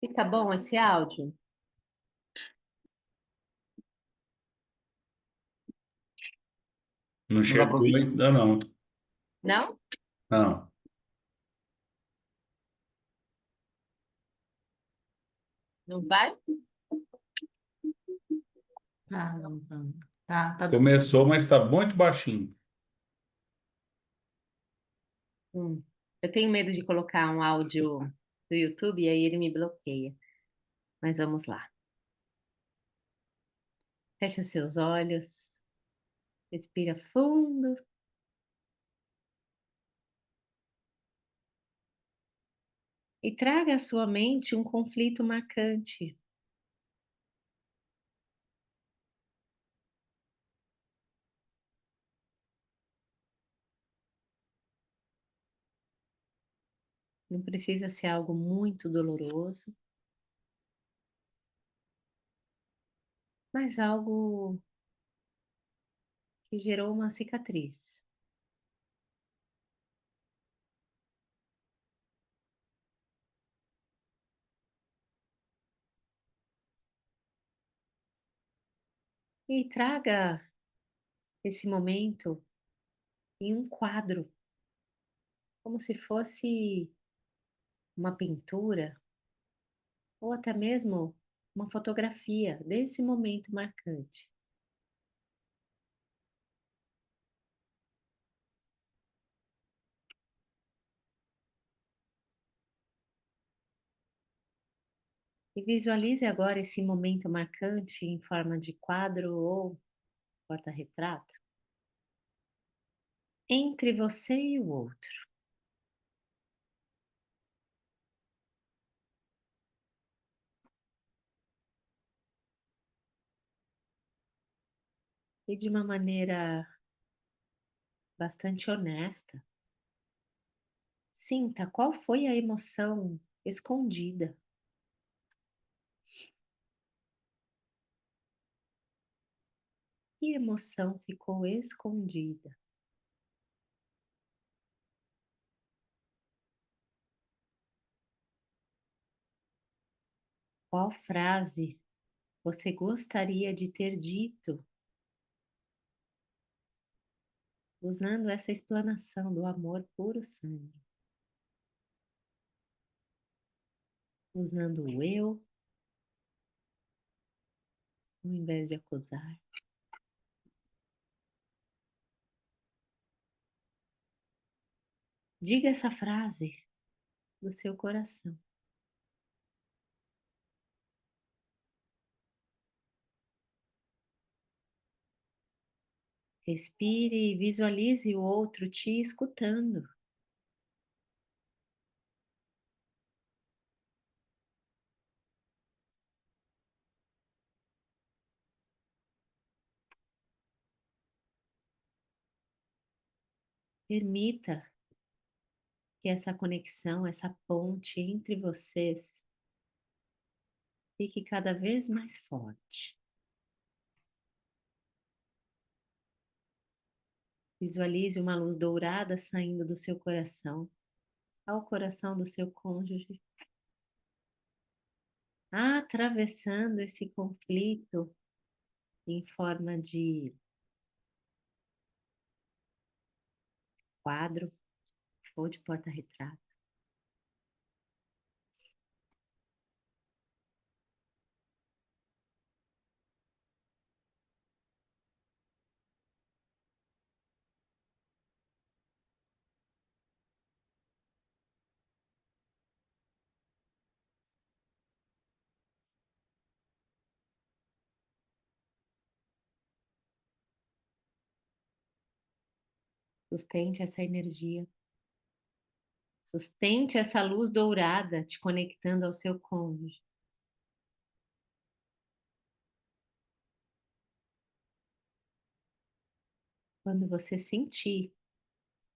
Fica bom esse áudio? Não Não dá para chegou ouvir? ainda, não. Não? Não. Não vai? Ah, não, não. Tá. Começou, mas está muito baixinho. Hum. Eu tenho medo de colocar um áudio do YouTube e aí ele me bloqueia. Mas vamos lá. Fecha seus olhos, respira fundo e traga à sua mente um conflito marcante. Não precisa ser algo muito doloroso, mas algo que gerou uma cicatriz. E traga esse momento em um quadro, como se fosse uma pintura ou até mesmo uma fotografia desse momento marcante. E visualize agora esse momento marcante em forma de quadro ou porta-retrato entre você e o outro. E de uma maneira bastante honesta, sinta qual foi a emoção escondida. Que emoção ficou escondida? Qual frase você gostaria de ter dito usando essa explanação do amor puro sangue? Usando o eu, ao invés de acusar. Diga essa frase do seu coração. Respire e visualize o outro te escutando. Permita que essa conexão, essa ponte entre vocês fique cada vez mais forte. Visualize uma luz dourada saindo do seu coração ao coração do seu cônjuge, atravessando esse conflito em forma de quadro ou de porta-retrato. Sustente essa energia. Sustente essa luz dourada te conectando ao seu cônjuge. Quando você sentir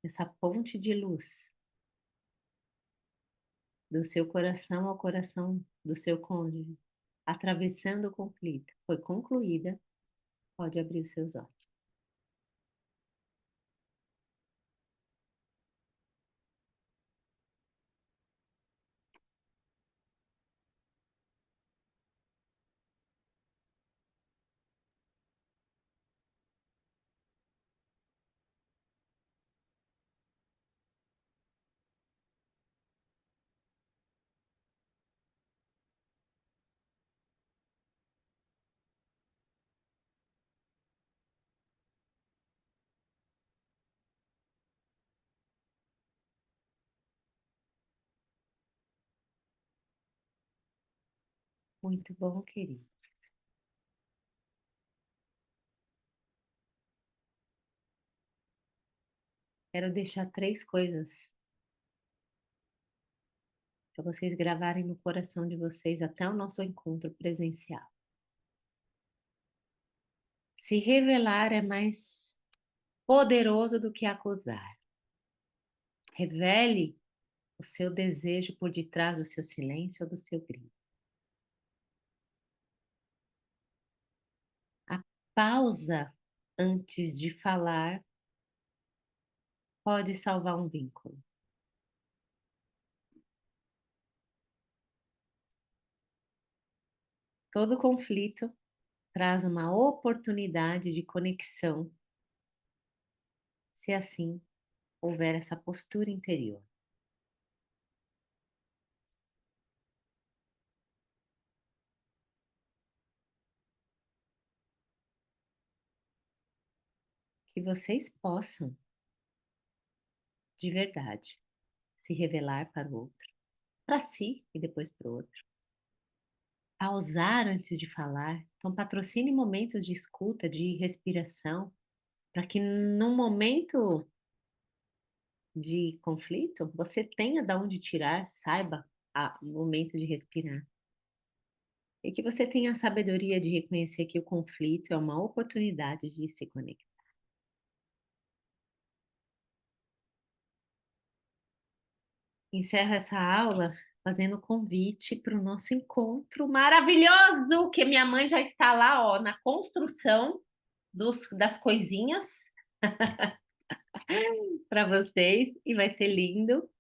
essa ponte de luz do seu coração ao coração do seu cônjuge, atravessando o conflito, foi concluída, pode abrir os seus olhos. Muito bom, querido. Quero deixar 3 coisas para vocês gravarem no coração de vocês até o nosso encontro presencial. Se revelar é mais poderoso do que acusar. Revele o seu desejo por detrás do seu silêncio ou do seu grito. pausa antes de falar pode salvar um vínculo. Todo conflito traz uma oportunidade de conexão, se assim houver essa postura interior. Que vocês possam, de verdade, se revelar para o outro, para si e depois para o outro. Pausar antes de falar. Então, patrocine momentos de escuta, de respiração, para que no momento de conflito você tenha de onde tirar, saiba o momento de respirar. E que você tenha a sabedoria de reconhecer que o conflito é uma oportunidade de se conectar. Encerro essa aula fazendo convite para o nosso encontro maravilhoso, que minha mãe já está lá, ó, na construção das coisinhas para vocês e vai ser lindo.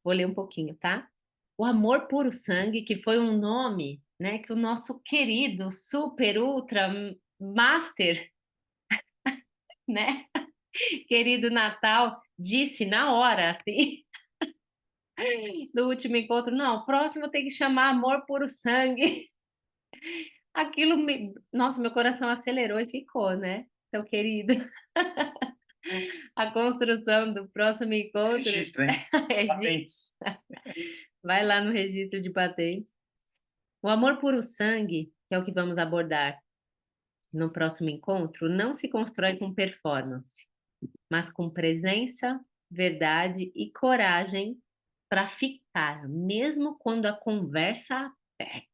Vou ler um pouquinho, tá? O amor puro sangue, que foi um nome, né, que o nosso querido super ultra master, né, querido Natal disse na hora, assim, no último encontro, não, o próximo tem que chamar amor puro sangue. Aquilo nossa, meu coração acelerou e ficou, né? Então, querido, a construção do próximo encontro. Registro, hein? Patentes. Vai lá no registro de patentes. O amor puro sangue, que é o que vamos abordar no próximo encontro, não se constrói com performance, mas com presença, verdade e coragem para ficar, mesmo quando a conversa aperta.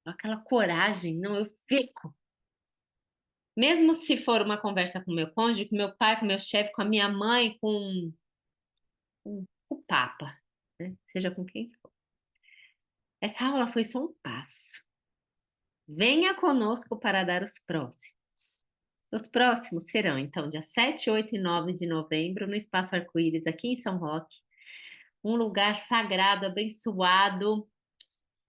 Aquela coragem, não, eu fico. Mesmo se for uma conversa com meu cônjuge, com meu pai, com meu chefe, com a minha mãe, com o Papa, né? Seja com quem for. Essa aula foi só um passo. Venha conosco para dar os próximos. Os próximos serão, então, dia 7, 8 e 9 de novembro, no Espaço Arco-Íris, aqui em São Roque. Um lugar sagrado, abençoado,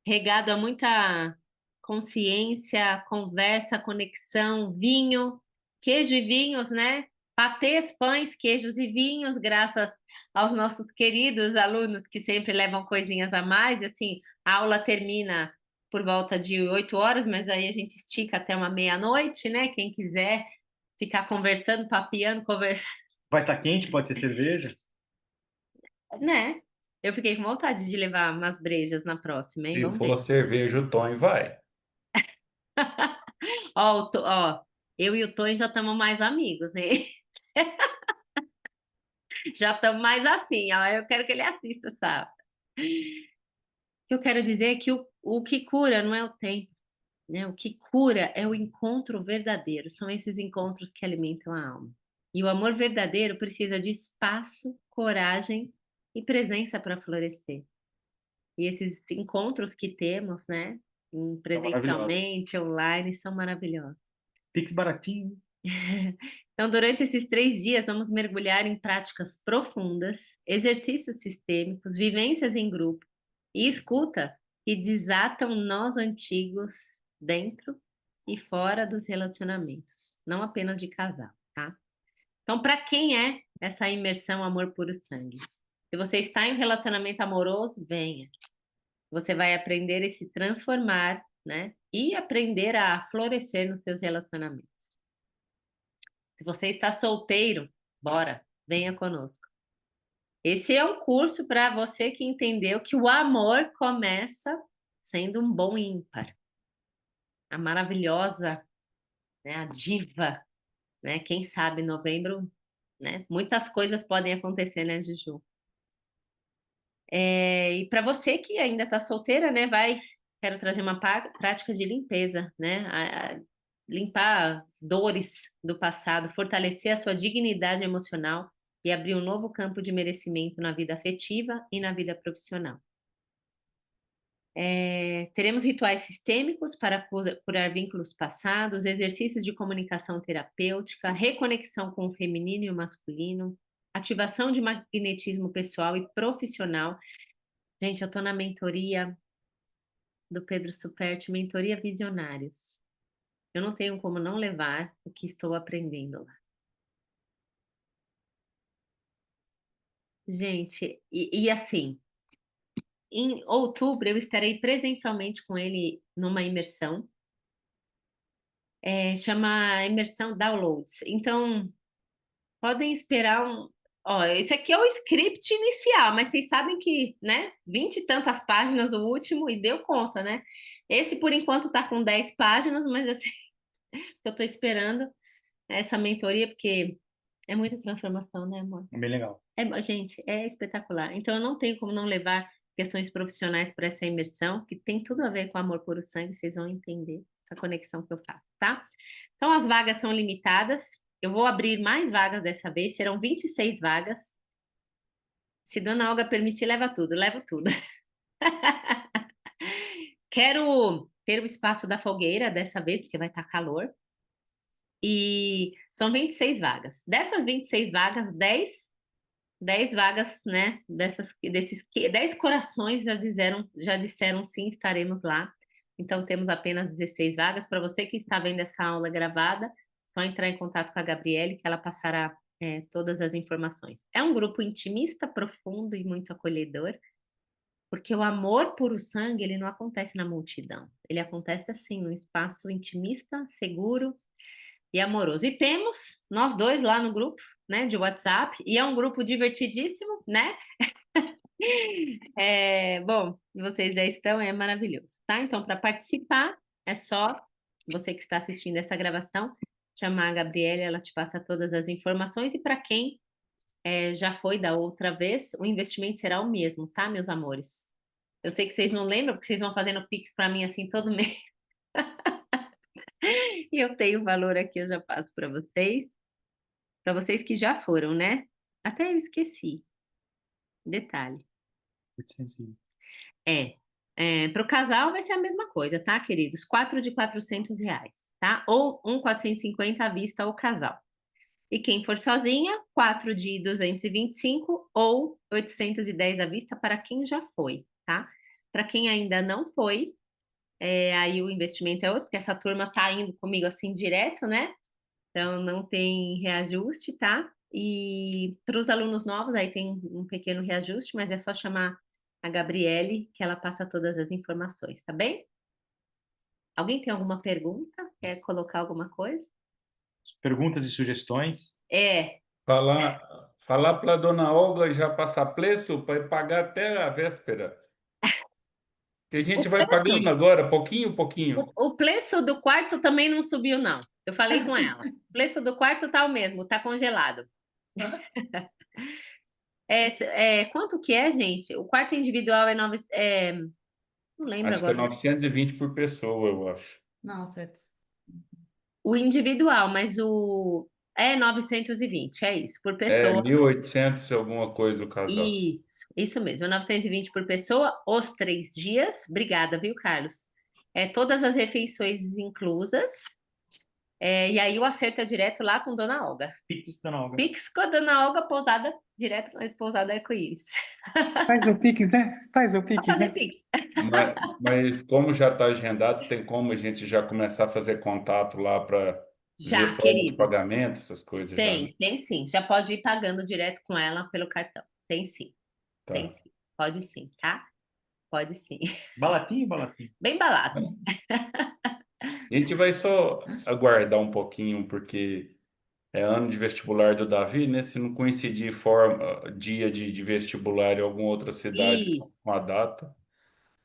regado a muita consciência, conversa, conexão, vinho, queijo e vinhos, né? Patês, pães, queijos e vinhos, graças aos nossos queridos alunos que sempre levam coisinhas a mais. Assim, a aula termina por volta de 8 horas, mas aí a gente estica até uma meia-noite, né? Quem quiser ficar conversando, papeando, conversando, Vai estar quente, pode ser cerveja. né? Eu fiquei com vontade de levar umas brejas na próxima, hein? Se Vamos for ver. cerveja, o Tonho vai. Ó, ó, eu e o Tony já estamos mais amigos, né? Já estamos mais assim, ó. Eu quero que ele assista, sabe? O que eu quero dizer é que o que cura não é o tempo, né? O que cura é o encontro verdadeiro. São esses encontros que alimentam a alma. E o amor verdadeiro precisa de espaço, coragem e presença para florescer. E esses encontros que temos, né? São maravilhosos. Presencialmente, online, são maravilhosos. Pix baratinho. Então, durante esses 3 dias, vamos mergulhar em práticas profundas, exercícios sistêmicos, vivências em grupo e escuta que desatam nós antigos dentro e fora dos relacionamentos, não apenas de casal, tá? Então, para quem é essa imersão amor puro sangue? Se você está em um relacionamento amoroso, venha. Você vai aprender a se transformar, né? E aprender a florescer nos seus relacionamentos. Se você está solteiro, bora, venha conosco. Esse é um curso para você que entendeu que o amor começa sendo um bom ímpar. A maravilhosa, né, a diva, né? Quem sabe em novembro, né? Muitas coisas podem acontecer, né, Juju? E para você que ainda está solteira, né, quero trazer uma prática de limpeza, né? Limpar dores do passado, fortalecer a sua dignidade emocional e abrir um novo campo de merecimento na vida afetiva e na vida profissional. Teremos rituais sistêmicos para curar vínculos passados, exercícios de comunicação terapêutica, reconexão com o feminino e o masculino, ativação de magnetismo pessoal e profissional. Gente, eu estou na mentoria do Pedro Superti, mentoria Visionários. Eu não tenho como não levar o que estou aprendendo lá. Gente, e assim, em outubro eu estarei presencialmente com ele numa imersão, chama Imersão Downloads. Então, podem esperar um. Ó, esse aqui é o script inicial, mas vocês sabem que, né? 20 e tantas páginas o último e deu conta, né? Esse, por enquanto, tá com 10 páginas, mas assim, eu tô esperando essa mentoria, porque é muita transformação, né, amor? É bem legal. Gente, é espetacular. Então, eu não tenho como não levar questões profissionais para essa imersão, que tem tudo a ver com amor puro sangue, vocês vão entender essa conexão que eu faço, tá? Então, as vagas são limitadas. Eu vou abrir mais vagas dessa vez, serão 26 vagas. Se Dona Olga permitir, leva tudo, levo tudo. Quero ter o espaço da fogueira dessa vez, porque vai estar calor. E são 26 vagas. Dessas 26 vagas, 10 vagas, né? Desses 10 corações já disseram sim, estaremos lá. Então temos apenas 16 vagas. Para você que está vendo essa aula gravada, só entrar em contato com a Gabriele, que ela passará todas as informações. É um grupo intimista, profundo e muito acolhedor, porque o amor puro sangue, ele não acontece na multidão. Ele acontece assim, num espaço intimista, seguro e amoroso. E temos nós dois lá no grupo, né, de WhatsApp, e é um grupo divertidíssimo, né? Bom, vocês já estão, é maravilhoso, tá? Então, para participar, é só você que está assistindo essa gravação, chamar a Gabriele, ela te passa todas as informações, e para quem já foi da outra vez, o investimento será o mesmo, tá, meus amores? Eu sei que vocês não lembram, porque vocês vão fazendo Pix para mim assim todo mês. E eu tenho o valor aqui, eu já passo para vocês. Para vocês que já foram, né? Até eu esqueci. Detalhe. 820. Para o casal vai ser a mesma coisa, tá, queridos? 4 de R$ 400, tá? Ou 1,450 à vista ao casal. E quem for sozinha, 4 de 225 ou 810 à vista para quem já foi, tá? Para quem ainda não foi, aí o investimento é outro, porque essa turma tá indo comigo assim direto, né? Então não tem reajuste, tá? E para os alunos novos, aí tem um pequeno reajuste, mas é só chamar a Gabriele que ela passa todas as informações, tá bem? Alguém tem alguma pergunta? Quer colocar alguma coisa? Perguntas e sugestões? Falar para a dona Olga já passar preço para pagar até a véspera. Que a O gente vai pagando preço, agora, pouquinho, pouquinho. o preço do quarto também não subiu, não. Eu falei com ela. O preço do quarto tá o mesmo, tá congelado. Quanto que é, gente? O quarto individual não lembro Acho que é agora. 920 por pessoa, eu acho. Nossa, O individual, mas o 920, é isso, por É pessoa. 1.800 alguma coisa o casal. Isso mesmo, 920 por pessoa, os 3 dias. Obrigada, viu, Carlos? Todas as refeições inclusas. E aí o acerto é direto lá com Dona Olga. Pix, Dona Olga. Pix com a Dona Olga, pousada, direto com a pousada Arco-Íris. Faz o Pix, né? Faz o Vou Pix, fazer né? Pix. Mas como já está agendado, tem como a gente já começar a fazer contato lá para Já, ver forma de querido. pagamento, essas coisas já, né? Tem sim. Já pode ir pagando direto com ela pelo cartão. Tem sim, tem Tá. sim. Pode sim, tá? Pode sim. Balatinho, balatinho. Bem barato. A gente vai só aguardar um pouquinho, porque é ano de vestibular do Davi, né? Se não coincidir dia de vestibular em alguma outra cidade Isso, com a data,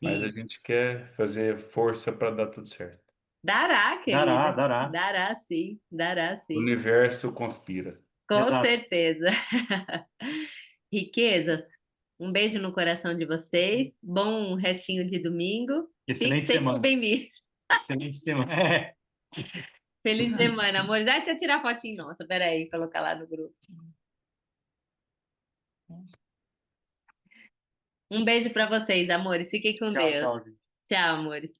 mas a isso. gente quer fazer força para dar tudo certo. Dará, Dará, querida. dará. Dará sim, dará O sim. universo conspira. Com Exato. certeza. Riquezas, um beijo no coração de vocês. Bom restinho de domingo. Fique Excelente sempre semana. bem-vindo. Excelente semana. É. Feliz semana, amor. Deixa eu tirar fotinho nossa. Peraí, colocar lá no grupo. Um beijo para vocês, amores. Fiquem com Tchau, Deus. tchau, gente. Tchau, amores.